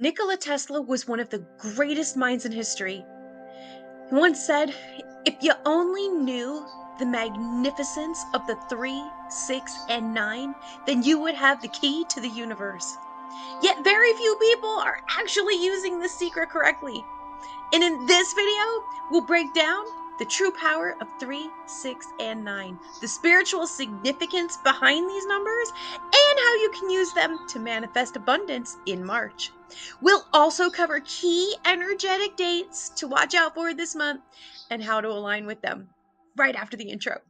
Nikola Tesla was one of the greatest minds in history. He once said, "If you only knew the magnificence of the 3, 6, and 9, then you would have the key to the universe." Yet very few people are actually using this secret correctly. And in this video, we'll break down the true power of 3, 6, and 9, the spiritual significance behind these numbers, and how you can use them to manifest abundance in March. We'll also cover key energetic dates to watch out for this month and how to align with them right after the intro.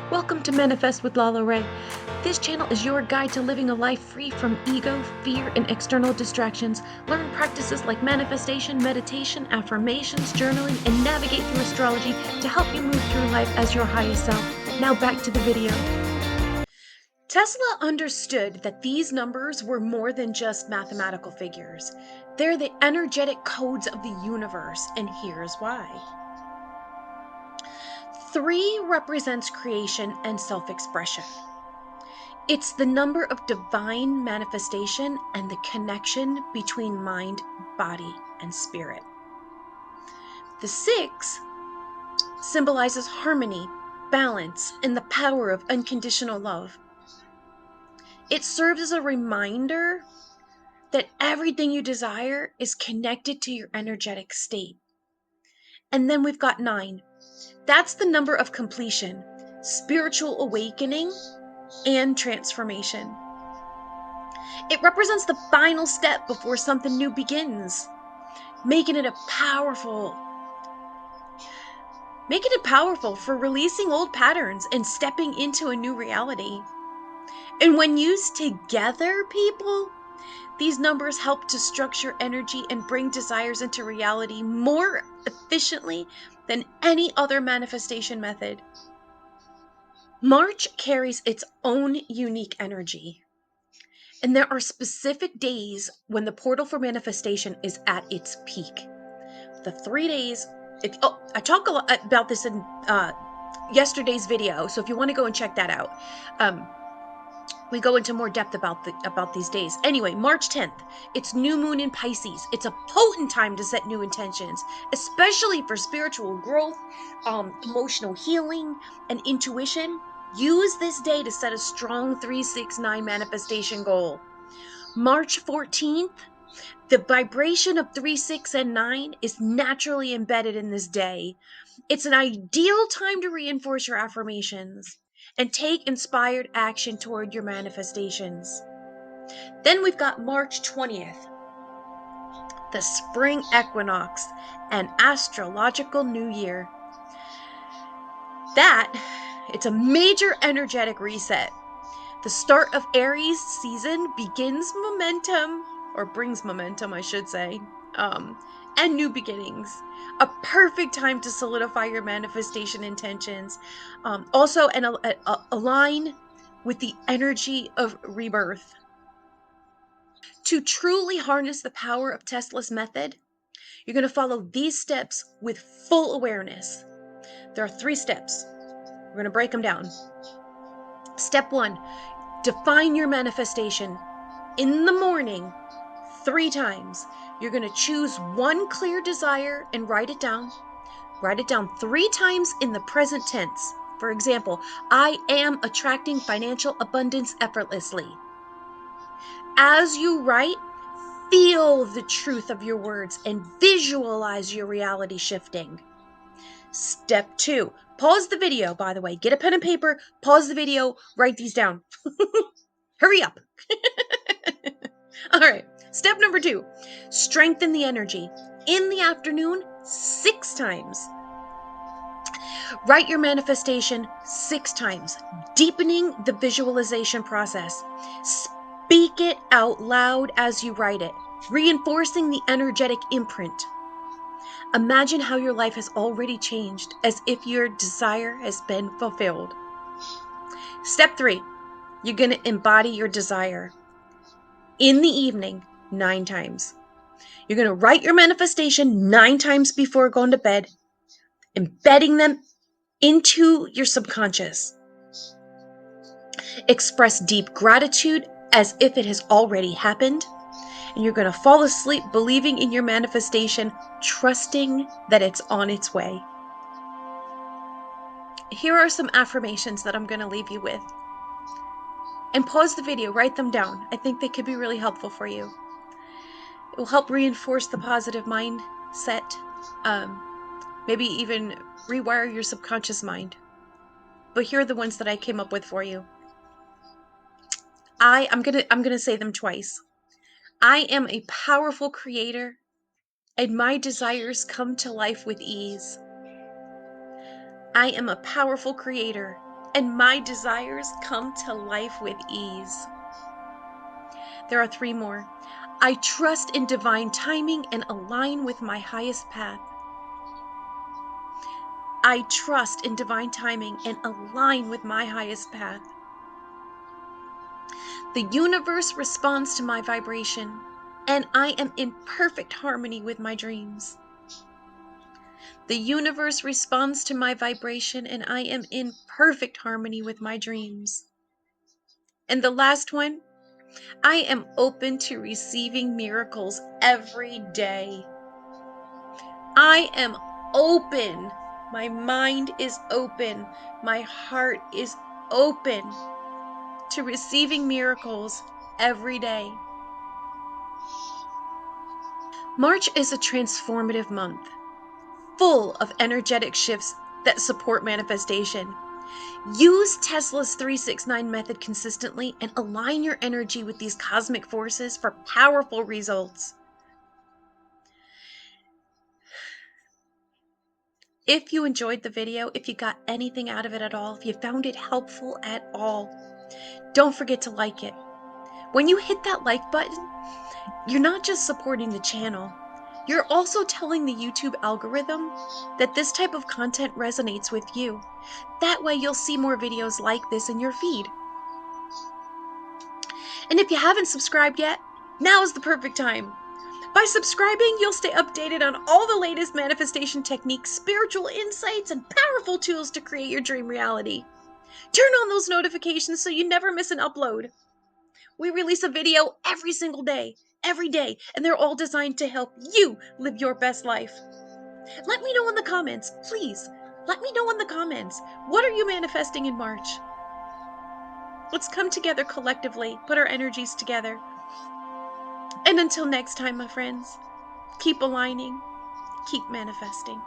Welcome to Manifest with Lala Ray. This channel is your guide to living a life free from ego, fear, and external distractions. Learn practices like manifestation, meditation, affirmations, journaling, and navigate through astrology to help you move through life as your highest self. Now back to the video. Tesla understood that these numbers were more than just mathematical figures. They're the energetic codes of the universe, and here's why. 3 represents creation and self-expression. It's the number of divine manifestation and the connection between mind, body, and spirit. The 6 symbolizes harmony, balance, and the power of unconditional love. It serves as a reminder that everything you desire is connected to your energetic state. And then we've got 9. That's the number of completion, spiritual awakening, and transformation. It represents the final step before something new begins, making it powerful for releasing old patterns and stepping into a new reality. And when used together, people, these numbers help to structure energy and bring desires into reality more efficiently than any other manifestation method. March carries its own unique energy. And there are specific days when the portal for manifestation is at its peak. The 3 days, I talk a lot about this in yesterday's video, so if you want to go and check that out, we go into more depth about these days. Anyway, March 10th, it's new moon in Pisces. It's a potent time to set new intentions, especially for spiritual growth, emotional healing, and intuition. Use this day to set a strong 369 manifestation goal. March 14th, the vibration of 3, 6, and 9 is naturally embedded in this day. It's an ideal time to reinforce your affirmations and take inspired action toward your manifestations. Then we've got March 20th, the spring equinox and astrological new year. It's a major energetic reset. The start of Aries season brings momentum, I should say, and new beginnings. A perfect time to solidify your manifestation intentions. Also, align with the energy of rebirth. To truly harness the power of Tesla's method, you're going to follow these steps with full awareness. There are 3 steps. We're going to break them down. Step 1, define your manifestation. In the morning, 3 times. You're going to choose one clear desire and write it down. Write it down 3 times in the present tense. For example, I am attracting financial abundance effortlessly. As you write, feel the truth of your words and visualize your reality shifting. Step 2, pause the video, by the way. Get a pen and paper, pause the video, write these down. Hurry up. All right. Step number 2, strengthen the energy. In the afternoon, 6 times. Write your manifestation 6 times, deepening the visualization process. Speak it out loud as you write it, reinforcing the energetic imprint. Imagine how your life has already changed, as if your desire has been fulfilled. Step 3, you're going to embody your desire. In the evening, 9 times. You're going to write your manifestation 9 times before going to bed, embedding them into your subconscious. Express deep gratitude as if it has already happened, And you're going to fall asleep believing in your manifestation, trusting that it's on its way. Here are some affirmations that I'm going to leave you with. And pause the video, write them down. I think they could be really helpful for you. It will help reinforce the positive mindset, maybe even rewire your subconscious mind. But here are the ones that I came up with for you. I'm gonna say them twice. I am a powerful creator, and my desires come to life with ease. I am a powerful creator, and my desires come to life with ease. There are 3 more. I trust in divine timing and align with my highest path. I trust in divine timing and align with my highest path. The universe responds to my vibration, and I am in perfect harmony with my dreams. The universe responds to my vibration, and I am in perfect harmony with my dreams. And the last one, I am open to receiving miracles every day. I am open. My mind is open. My heart is open to receiving miracles every day. March is a transformative month, full of energetic shifts that support manifestation. Use Tesla's 369 method consistently and align your energy with these cosmic forces for powerful results. If you enjoyed the video, if you got anything out of it at all, if you found it helpful at all, don't forget to like it. When you hit that like button, you're not just supporting the channel, you're also telling the YouTube algorithm that this type of content resonates with you. That way you'll see more videos like this in your feed. And if you haven't subscribed yet, now is the perfect time. By subscribing, you'll stay updated on all the latest manifestation techniques, spiritual insights, and powerful tools to create your dream reality. Turn on those notifications so you never miss an upload. We release a video every single day, every day, and they're all designed to help you live your best life. Let me know in the comments, please. Let me know in the comments. What are you manifesting in March? Let's come together collectively, put our energies together. And until next time, my friends, keep aligning, keep manifesting.